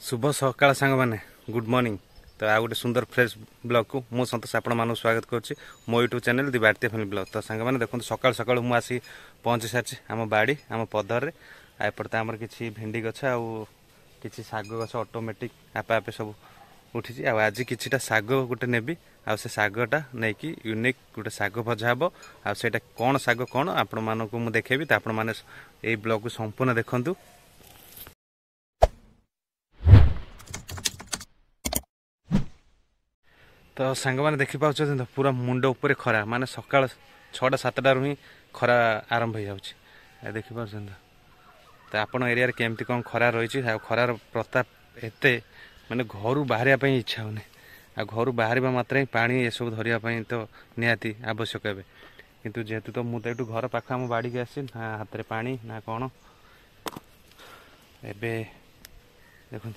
शुभ सकाळ सांग मैंने गुड मॉर्निंग। तो आ गोटे सुंदर फ्रेश ब्लॉग को मु सतोष आपण मानू स्वागत करुच्ची मो यूट्यूब चैनल दि भारतीय फैमिली ब्लॉग। तो सांग मैंने देखो सकाल सकाल मुझे आसी पहुँची सारी आम बाड़ी आम पदर एपटे आमर किसी भेंडी गछ आउ कि शाग गछ ऑटोमेटिक आपे आपे सब उठी। आज किछिटा शाग गोटे नेबी आ से शागटा नहीं कि यूनिक गोटे शाग भजा हे आटा कौन शाग कौन आपण मानक मुझे देखेबी। तो आपण मैंने यही ब्लॉग को संपूर्ण देखु। तो सांग मैंने देखी पाच तो पूरा मुंड उपर खरा माने सकाल 6टा 7टारू ही खरा आरंभ हो जाए देखी पाच। तो आपण एरिया केमती कौन खरा रही खरार प्रताप एते माने घर बाहर इच्छा होने आ घर बाहर मात्र ही पानी ये सब धरिया तो निहाती आवश्यक है। किंतु जेहेतु तो मुझे ये घर पाख आम बाड़ी के आसी ना हाथ में पानी ना कौन एबे देखो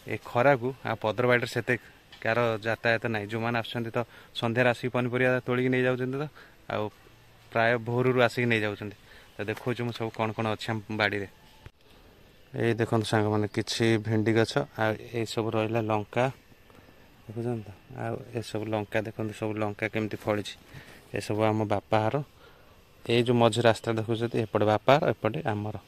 ये खरा को आ पदर बाड़ी से कार यातायात ना जो मैंने आस तो सन्धार आसिक पनीपरिया तोलिक नहीं जाऊँ तो आ प्राय भोर आसिक नहीं जाऊँ। तो देखो मुझे सब कौन कौन अच्छे बाड़ी रे ये देखो सांग मैंने किसी भेंडी गछ आ सब रहा लंका देखुं तो आ सब लंका देखो सब लंका केमती फली ये सब आम बापार ये जो मझी रास्ता देखुं एपटे बापार एपटे आमर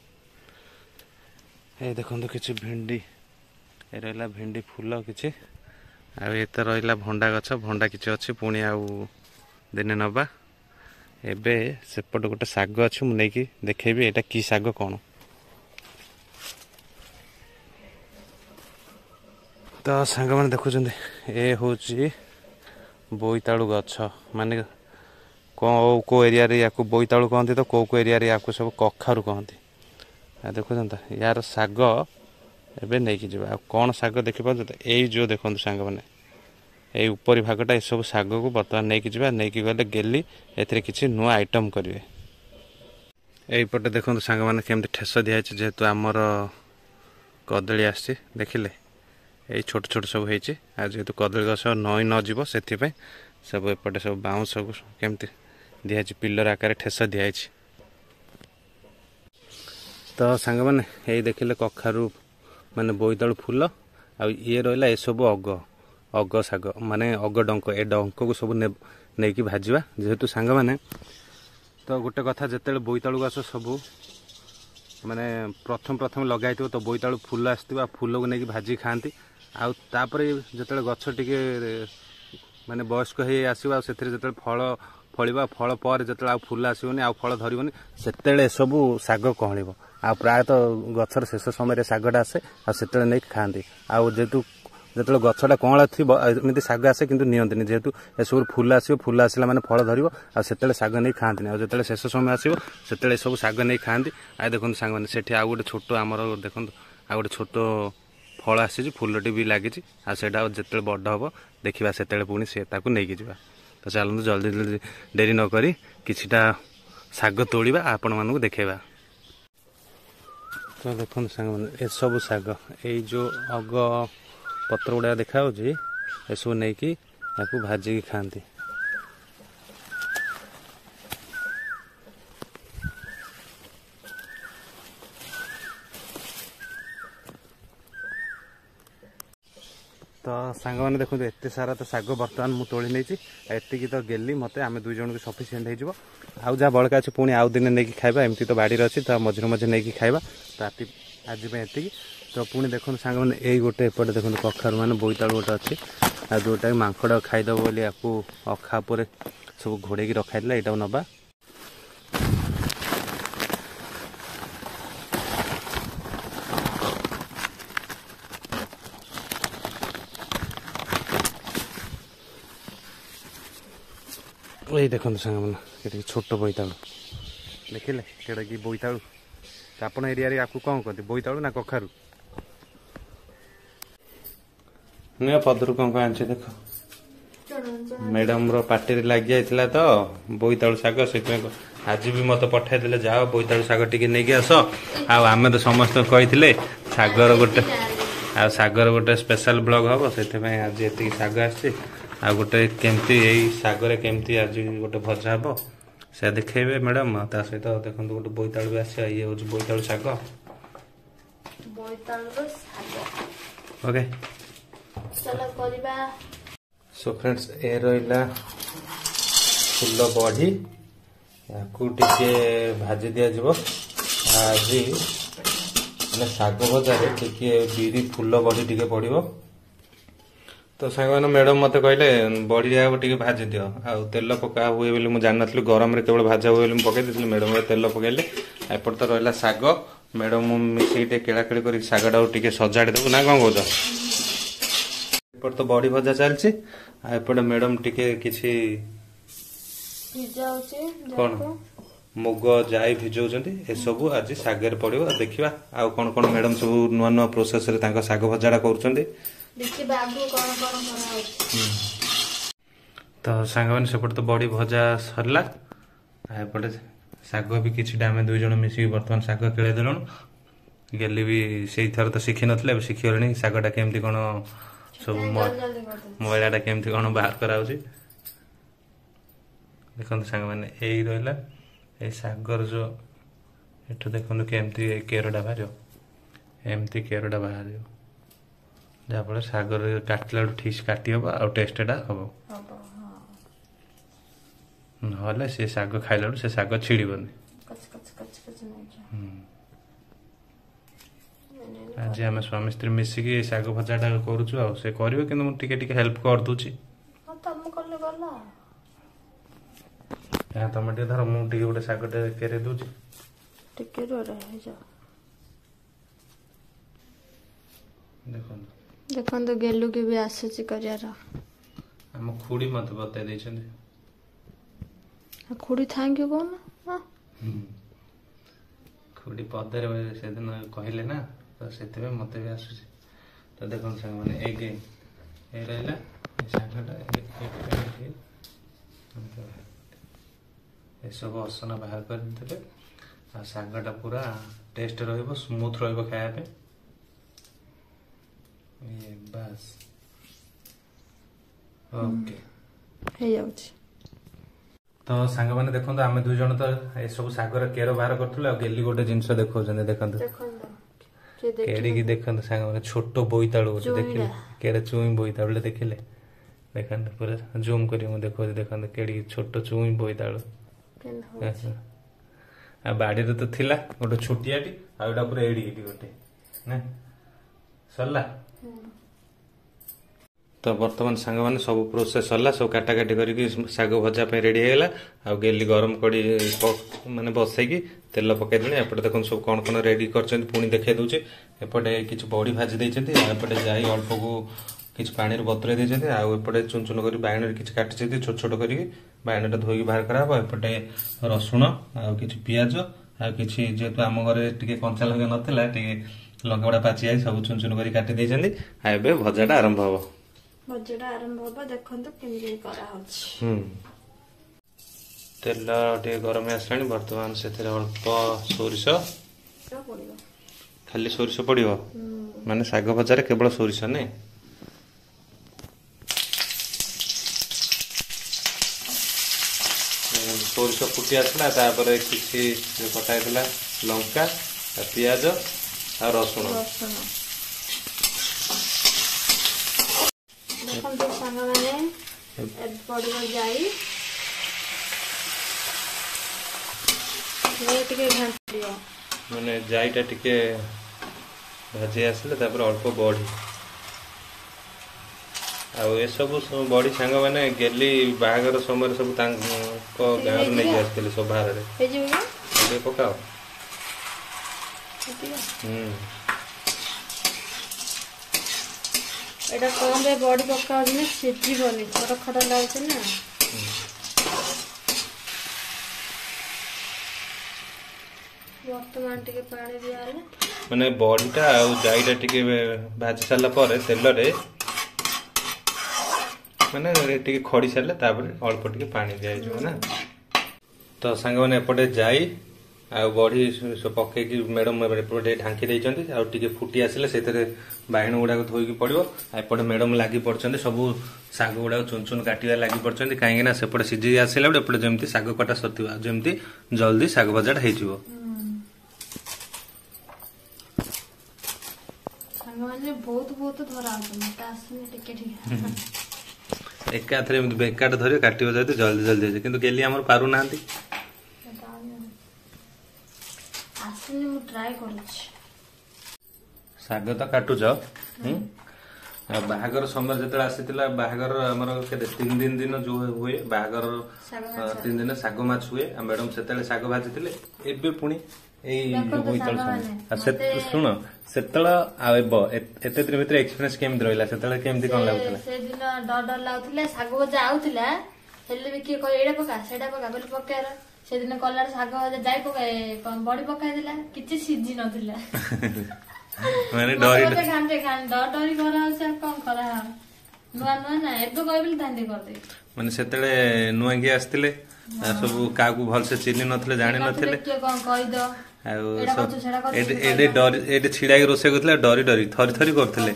ये देखो किसी भेंडी ये रहा भेंडी फूल किसी ये तो रहा भंडा गछ भंडा किसी अच्छी पुणी आउ दिने नवा एबे सेपट गोटे शाग अच्छी मुझे नहीं देखेबी एटा कि शाग कौन। तो सांग मैंने देखुं ये हूँ बोईतालु गछ माने को एरिया रे या बोईतालु कहती तो को एरिया रे या सब कखारु कहती देखुं यार शाग एबे नहीं कि आ कौन शाग देखी पाच तो यही जो देखो सांग मैंने यही ऊपरी भागटा ये सब शाग को बर्तमान नहीं कि नहीं कि गले गेली ए किसी नुआ आइटम करेंगे। यहीपटे देखो सांग मैंने केमती ठेस दिखाई जेहेतु आमर कदली आसी देखिले यही छोट छोट सब होती जेहेतु कदली गछ नई नजीव से सब एपटे सब बाउंस केमती दिखाई पिलर आकार ठेस दिखाई। तो सांग मैंने यही देखिले कखारु माने बोईतालु फूल आ ये रहा ये सब अग शाग माने अग डंक ए डंक को सब नहीं कि भाजवा जेहेतु सांग मैंने तो गोटे कथा जिते बोईतालु गछ सब माने प्रथम प्रथम लगाई तो बोईतालु फूल आसो फूल को लेकिन भाजी खाती आउे जो गछ टी माने वयस्क हो आसो जो फल फल फल पर जो फूल आसोनी आ फल धरबनी से सब शाग कहब आ प्रायतः गचर शेष समय शागटा आसे आते नहीं खाती आजेतु जो गछटा कँला थी एमती शाग आसे कि नियंत्रण जेहेतु ये सब फूल आसो फूल आसला मैंने फल धरब आते शाग नहीं खाती जो शेष समय आसो से सब शाग नहीं खाती आ देखो सांग मैंने से आउ गोटे छोट आमर देखो आ गोटे छोट फल आसी फूलटी भी लगी जो बड़ हम देखा से पुणी से नहीं जा। तो चलते जल्दी जल्दी डेरी नक किछिटा शाग तोड़ा आपण मानक देखेबा। तो देखो सांग मैंने ये सब शाग ये जो अग पत्र गुड़ा देखा ये सब नहीं कि भाजिकी खाती। तो सांग मैंने देखो एत सारा तो शाग बर्तमान मुझे तोली नहीं एतिकी तो गेली मत आम दुई जन को सफिसीयंट हो आउ जहाँ बड़का अच्छे पुणी आउ दिन नहीं खाइबा एमती तो बाड़ी अच्छी तो मझे मझे नहीं खाइबा। तो राति आज एतिकी तो पुणी देखो सांग मैंने यही गोटे एपटे देखो कखारु माने बोईतालु गोटे अच्छी आ जोटा मांकड़ खाईदब बोली आपको अखा पर सब घोड़े रखाई यहाँ नवा। यही देखो सांग मैंने छोट बोईतालु देखिले केड़ा कि बोईतालु आपण एरिया रे आपको कौन कहते बोईतालु ना कखारु नुआ पदर कौन कौन आछे देखो मैडम रो पार्टी रे लाग जाइतिला तो बोईतालु शाग से आज भी मत पठाई देले जाओ बोईतालु शाग टिके नै कि आसो आमे तो समस्त कहिथिले सागर गोटे स्पेशल ब्लॉग हम से आज एति शाग आछे आ गोटे केमती यही शागर केमती आज गोटे भजा हम से देखेबे मैडम ता सहित देखो गोटे बोईतालु भी आस ये हूँ बोईतालु शाग बोईतालुर शाग ओके चलो करबा। सो फ्रेंड्स ए रहिला फुल बड़ी याकू टिके भाजी दिया जिवो आज मैंने शाग भजा टिके बिरी फुल बड़ी टिके पड़ो। तो सांग मैडम मत कहले बड़ी जाक टिके भाजी दियो आ तेल पका हुए बोली मुझे जान नी गरम केवल भाजा हुए बोली पकई देती मैडम तेल पकईले एपट तो रहा शाग मैडम मिसिक केड़ाकेड़ी कर शागटा टिके सजाड़ी देबू ना कौन कौच एपट तो बड़ी भजा चलती एपटे मैडम टिके किछि कौन मुग जाई भिजौଛନ୍ତି एसबू आज शागर पड़ो देखा आउ कौन कौन मैडम सब नुआ नुआ प्रोसेस रे शाग भजाड़ा कर तो सांग मैंने सेपटे तो बड़ी भजा सरला एपटे शाग भी किसी आम दुई जन मिसिक बर्तमान शाग किड़े देलु गेली भी से थर तो शिखी नथिले शिखीगले शागटा केमती कौन सब मैलाटा केमती कौन बाहर कराऊँ देखो सांग मैंने यही रहा ये शागर जो एठू देखो केमती केरटा बाहर एमती केरटा बाहर जहाँफल शागर काटला ठीक काटी हम आ टेस्टा हम ना से शाग खाइला से शाग छिड़बनी। आज आम स्वामी स्त्री मिसिकी शाग भजाटा करुचु से करेंगे कि मुझे हेल्प कर दूची तुम टे धर मुझे गोटे शागटे केरे दूची देखो गेलु के भी आसुची करियार आम खुड़ी मत बताई खुड़ी थैंक यू कौन खुड़ी पदर से दिन कहले ना तो से मत भी आसूसी तो देखो सांग मैंने एक रहा शागटा सब असना बाहर कर शागटा पूरा टेस्ट स्मूथ खायापे बस ओके तो सांग मैंने देखो आम दुई जन तो ये सब शागर केर बाहर करूँ गेली गोटे जिनस देखा देखो केड़ी देखो सांग मैंने छोट बोईतालु देखिले केड़े चुई बोईतालु देखिले देखा पूरा जूम कर देखो देखो केड़ी छोट चुई बोईतालु बाड़ी तो थिला गोटे छोटियाटी आउटा पूरा एडी गोटे ना सरला तो बर्तमान सांग मैंने सब प्रोसेस सरला सब काटाकाटी करके शाग भजा रेडी होगा आ गेली गरम कड़ी माने बसैकी तेल पकईदे एपटे देखो सब कौन कौन रेडी कर देखे दूचे एपटे किसी बड़ी भाजी देते एपटे जाई अल्प को किसी पानी बतुरे देते आउपटे चुन चुन कर बैगन किसी काटी छोट छोट कर बैगनटा धोई बाहर कराब एपटे रसुण आउ कि पिज आ किसी जेहेतु आम घरे टे कंचा लंका नाला टे लंका गुड़ा पाची जाए सब चुन चुन कर काटी देते भजाटा आरंभ हम भजाटा आरंभ हम देखो तेल टे गरम आसला बर्तमान से अल्प सोरिष खाली सोरिष पड़ो माने शाग भजार केवल सोरिष नहीं सोरिष फुटी आसला किसी कटा लंका पियाज आ रसुण मैंने जाईटा टिके भाजी आसले अल्प बड़ी ए सब बड़ी सांग मैंने गेली बाहागर समय सब गाँव नहीं आसते सब बाहर पकाओ एटा कम रे बॉडी पक्का होने सिजीबनी खड़ा खड़ा लागछ ना वर्तमान टिके पानी दियाले माने बॉडीटा आ जाईटा टिके भाजी साला पर तेल रे माने टिके खड़ी साले तापर अल्प टिके पानी दिया जो ना तो सांग माने एपटे जाई आ बड़ी सब पकईकी मैडम एपटे ढांकी देइचंती आ टिके फुटी आसिले सेतरे बाहन गुड़ा धोईकी पड़ो एपटे मैडम लगी पड़ते सब शाग गुड़ा चुन चुन काटिया लगी पड़ते कहीं सेपटे सीझी आसला एपटे जमी शाग कटा सर जमी जल्दी शाग भजाटा हो ସାଙ୍ଗମାନେ ବହୁତ ଧରା ହଉଛି ମତେ ଆସୁନି ଟିକେ ଏକାଥରେ ଏମିତି ବେକାଟ ଧରିବ କାଟିବ ଯଦି ଜଲ୍ଦି ହେଇଯିବ କିନ୍ତୁ ଗେଲି ଆମର ପାରୁନାହାନ୍ତି ଆସୁନି ମୁଁ ଟ୍ରାଏ କରୁଛି ଶାଗ ତ କାଟୁଛ ବାହାଘର ସମୟ ଯେତେବେଳେ ଆସିଥିଲା ବାହାଘର ଆମର କେତେ 3 ଦିନ ଯୋଉ ହୁଏ ବାହାଘର 3 ଦିନ ଶାଗ ମାଛ ହୁଏ ମ୍ୟାଡମ ସେତେବେଳେ ଶାଗ ଭାଜିଥିଲେ ଏବେ ପୁଣି ଏଇ ବୋଇତାଳୁ ଶୁଣ ସେତେବେଳେ ଆଉ ଏତେ ଦିନ ଭିତରେ ଏକ୍ସପିରିଏନ୍ସ କେମିତି ରହିଲା ସେତେବେଳେ କେମିତି କଣ ଲାଗୁଥିଲା ସେଦିନ ଡର ଲାଗୁଥିଲା ଶାଗ ଭଜା ଆଉଥିଲା ହେଲେ ବି କିଏ କହ ଏଇଟା ପକା ସେଇଟା ପକା ବୋଲି ପକେଇବାର ସେଦିନ କଲାର ଶାଗ ଭଜା ଯାଇ ପକାଏ ବଡି ପକାଇଥିଲା କିଛି ସିଝି ନଥିଲା ମାନେ ଡରି ଡରି କରାହଉଛି ଆଉ କଣ କରାହବ ନୂଆ ନା ଏବେ କହିବି ଧାନ୍ଦି କରିଦେବି ମାନେ ସେତେବେଳେ ନୂଆ କିଏ ଆସିଥିଲେ ସବୁ କାହାକୁ ଭଲସେ ଚିହ୍ନି ନଥିଲେ ଜାଣି ନଥିଲେ କିଏ କଣ କହିଦ ଆଉ ଏଠି ଛିଡାକି ରୋଷେଇ କରୁଥିଲେ ଡରି ଥରି କରୁଥିଲେ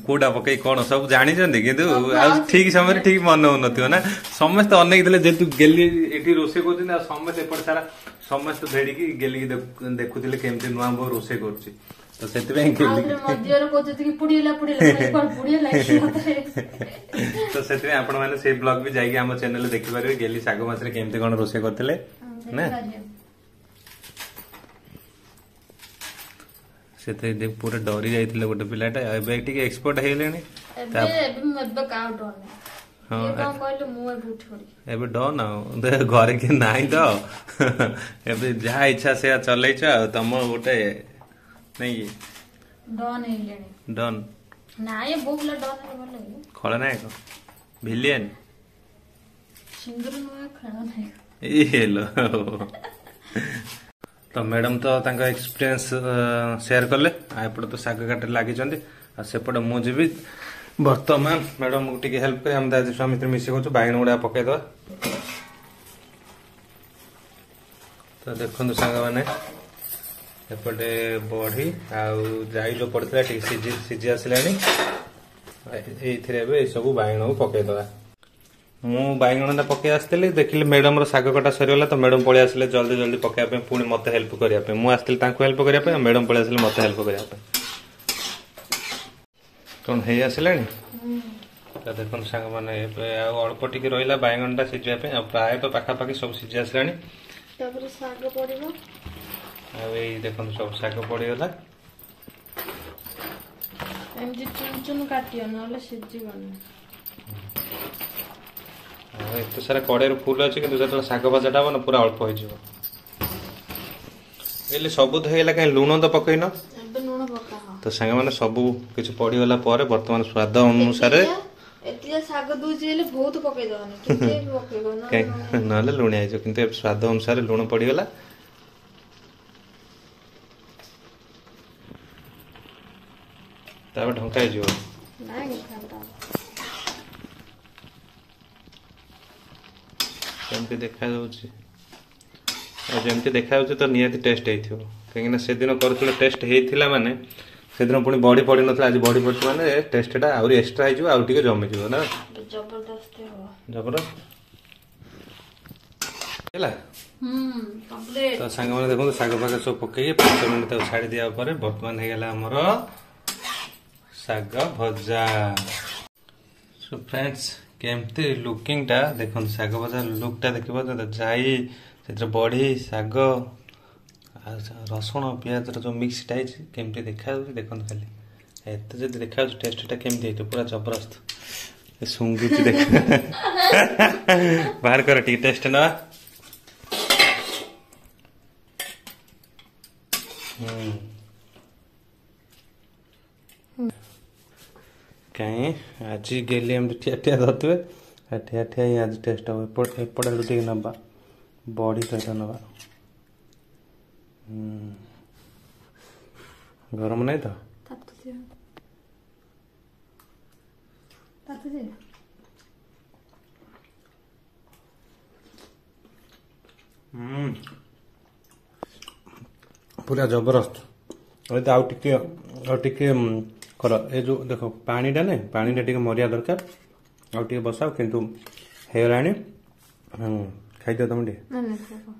କୋଉଟା ପକେଇ କଣ ସବୁ ଜାଣିଛନ୍ତି କିନ୍ତୁ ଆଉ ଠିକ ସମୟରେ ଠିକ ମନେ ହଉନଥିବ ନା ସମସ୍ତେ ଅନେଇକି ଥିଲେ ଯେହେତୁ ଗେଲି ଏଠି ରୋଷେଇ କରୁଛନ୍ତି ଆଉ ସମସ୍ତେ ଏପଟେ ସାରା ସମସ୍ତେ ଭିଡିକି ଗେଲିକି ଦେଖୁଥିଲେ କେମିତି ନୂଆ ବୋଉ ରୋଷେଇ କରୁଛି ତ ସେଥିପାଇଁ ତ ସେଥିପାଇଁ ଆପଣ ମାନେ ସେଇ ବ୍ଲଗ ବି ଯାଇକି ଆମ ଚ୍ୟାନେଲରେ ଦେଖିପାରିବେ ଗେଲି ଶାଗ ମାଛରେ କେମିତି କଣ ରୋଷେଇ କରିଥିଲେ ନା ସେଥିରେ ପୁରା ଡରି ଯାଇଥିଲେ ଗୋଟେ ପିଲାଟା ଏବେ ଟିକେ ଏକ୍ସପର୍ଟ ହେଇଗଲେଣି ଏବେ ଡନ୍ ଆଉ ଘରେ କିଏ ନାହିଁ ତ ଏବେ ଯାହା ଇଚ୍ଛା ସେୟା ଚଲେଇଛ ଆଉ ତମ ଗୋଟେ ନାଇଁ ଡନ୍ ଖଳନାୟକ ଭିଲିଆନ ହେଲୋ ତ ମ୍ୟାଡାମ ତ ତାଙ୍କ ଏକ୍ସପିରିଏନ୍ସ ସେୟାର କଲେ ଏପଟେ ତ ଶାଗ କାଟରେ ଲାଗିଛନ୍ତି ଆଉ ସେପଟେ ମୁଁ ଯିବି ବର୍ତ୍ତମାନ ମ୍ୟାଡାମକୁ ଟିକେ ହେଲ୍ପ କରି ଆମେ ଆଜି ସ୍ୱାମୀ ସ୍ତ୍ରୀ ମିଶି କରୁଛୁ ବାଇଗଣ ଗୁଡା ପକେଇଦବା ତ ଦେଖନ୍ତୁ ସାଙ୍ଗମାନେ ଏପଟେ ବଢି ଆଉ ଜାଇ ଯୋଉ ପଡିଥିଲା ଟିକେ ସିଝି ଆସିଲାଣି ଏଇଥିରେ ଏବେ ଏଇ ସବୁ ବାଇଗଣକୁ ପକେଇଦବା ମୁଁ ବାଇଗଣଟା ପକେଇ ଆସିଥିଲି ଦେଖିଲି ମ୍ୟାଡମର ଶାଗ କଟା ସରିଗଲା ତ ମ୍ୟାଡମ ପଳେଇ ଆସିଲେ ଜଲ୍ଦି ପକେଇବା ପାଇଁ ପୁଣି ମତେ ହେଲ୍ପ କରିବା ପାଇଁ ମୁଁ ଆସିଥିଲି ତାଙ୍କୁ ହେଲ୍ପ କରିବା ପାଇଁ ମ୍ୟାଡମ ପଳେଇ ଆସିଲେ ମତେ ହେଲ୍ପ କରିବା ପାଇଁ କଣ ହେଇ ଆସିଲାଣି ଦେଖନ୍ତୁ ସାଙ୍ଗମାନେ ଏବେ ଆଉ ଅଳ୍ପ ଟିକେ ରହିଲା ବାଇଗଣଟା ସିଝିବା ପାଇଁ ଆଉ ପ୍ରାୟତଃ ପାଖାପାଖି ସବୁ ସିଝି ଆସିଲାଣି ତାପରେ ଶାଗ ପଡିବ ଆଉ ଏଇ ଦେଖନ୍ତୁ ସବୁ ଶାଗ ପଡିଗଲା ଏମିତି ଚୁନ କାଟିବ ନହେଲେ ସିଝିବନି ଆଉ ଏତେ ସାରା କଡେଇରେ ଫୁଲ ଅଛି କିନ୍ତୁ ଯେତେବେଳେ ଶାଗ ଭଜାଟା ହବ ନା ପୁରା ଅଳ୍ପ ହେଇଯିବ ହେଲେ ସବୁ ତ ହେଇଗଲା କାହିଁ ଲୁଣ ତ ପକେଇନ ତ ସାଙ୍ଗମାନେ ସବୁ କିଛି ପଡିଗଲା ପରେ ବର୍ତ୍ତମାନ ସ୍ୱାଦ ଅନୁସାରେ ଶାଗ ଦଉଛି ହେଲେ ବହୁତ ପକେଇଦବନି ନହେଲେ ଲୁଣିଆ ହେଇଯିବ କିନ୍ତୁ ଏବେ ସ୍ୱାଦ ଅନୁସାରେ ଲୁଣ ପଡିଗଲା ତାପରେ ଢଙ୍କା ହେଇଯିବ କେମିତି ଦେଖାଯାଉଛି ଆଉ ଯେମିତି ଦେଖାଯାଉଛି ତ ନିହାତି ଟେଷ୍ଟ ହେଇଥିବ କାହିଁକିନା ସେଦିନ କରୁଥିଲେ ଟେଷ୍ଟ ହେଇଥିଲା ମାନେ ସେଦିନ ପୁଣି ବଡି ପଡି ନଥିଲା ଆଜି ବଡି ପଡିଛି ମାନେ ଟେଷ୍ଟଟା ଆହୁରି ଏକ୍ସଟ୍ରା ହେଇଯିବ ଆଉ ଟିକେ ଜମିଯିବ ନା ଜବରଦସ୍ତ ହେଲା ତ ସାଙ୍ଗମାନେ ଦେଖନ୍ତୁ ଶାଗ ଫାଗ ସବୁ ପକେଇକି 5 ମିନିଟ୍ ତାକୁ ଛାଡି ଦିଆ ପରେ ବର୍ତ୍ତମାନ ହେଇଗଲା ଆମର ଶାଗ ଭଜା ସୋ ଫ୍ରେଣ୍ଡସ୍ କେମିତି ଲୁକିଂଟା ଦେଖନ୍ତୁ ଶାଗ ଭଜା ଲୁକ୍ଟା ଦେଖିବ ଯାଇ ସେଥିରେ ବଢି ଶାଗ ଆଉ ରସୁଣ ପିଆଜର ଯୋଉ ମିକ୍ସଟା ହେଇଛି କେମିତି ଦେଖାଯାଉଛି ଦେଖନ୍ତୁ ଖାଲି ଏତେ ଯଦି ଦେଖାଯାଉଛି ଟେଷ୍ଟଟା କେମିତି ହେଇଥିବ ପୁରା ଜବରଦସ୍ତ ଶୁଙ୍ଗୁଛି ଦେଖ ବାହାର କର ଟିକେ ଟେଷ୍ଟ ନେବା କାହିଁ ଆଜି ଗେଲି ଏମିତି ଠିଆ ଠିଆ ଧରିଥିବେ ଠିଆ ଠିଆ ହିଁ ଆଜି ଟେଷ୍ଟ ହବ ଏପଟେ ଟିକେ ନବା ବଢି ସହିତ ନବା ଗରମ ନାହିଁ ତ ପୁରା ଜବରଦସ୍ତ ଆଉ ଟିକେ କର ଏ ଯୋଉ ଦେଖ ପାଣିଟା ନାଇଁ ପାଣିଟା ଟିକେ ମରିବା ଦରକାର ଆଉ ଟିକେ ବସାଅ କିନ୍ତୁ ହେଇଗଲାଣି ଖାଇଦିଅ ତମେ ଟିକେ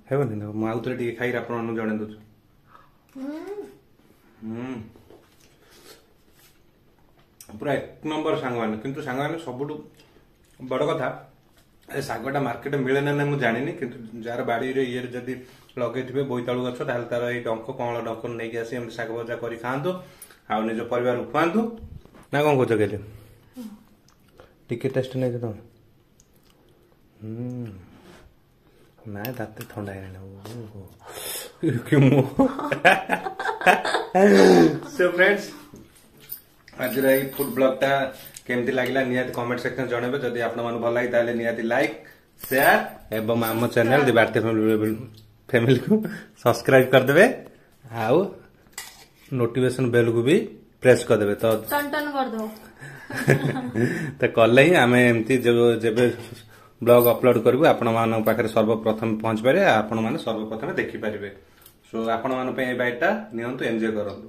ହେବନି ଦେଖ ମୁଁ ଆଉ ଥରେ ଟିକେ ଖାଇକି ଆପଣମାନଙ୍କୁ ଜଣେଇ ଦଉଛି पूरा 1 नंबर सांगवान किंतु सांगवान सबुठु बड़ कथा ए शागटा मार्केट मिले ना मुझे जानी किंतु जार बाड़ी रे ये जदि लगे बोईतालु गछ ताल तार ये डंक कौन डंक नहीं आसी एम शाग भजा कर खातु आ निज परिवार खुआतु ना कौन कौच कहले टिके टेस्ट नहीं तुम ना दाते थंडा सो फ्रेंड्स आज फूड ब्लॉग टा केमती लगला निहाती कमेंट सेक्शन जनइबे जदि आपण मन भल लागि ताले निहाती लाइक शेयर एवं आम चैनल दि भारतीय फैमिली को सब्सक्राइब कर देबे आउ नोटिफिकेशन बेल को भी प्रेस कर देबे तो टन टन कर दो तो कले ही आम एमती जेबे ब्लॉग अपलोड करबो आपण मान पाखरे सर्वप्रथम पहुंच पारे आपण मान सर्वप्रथम देखि पारिबे सो आपण मान पे ए बाइटा नियंतु एन्जॉय करंतु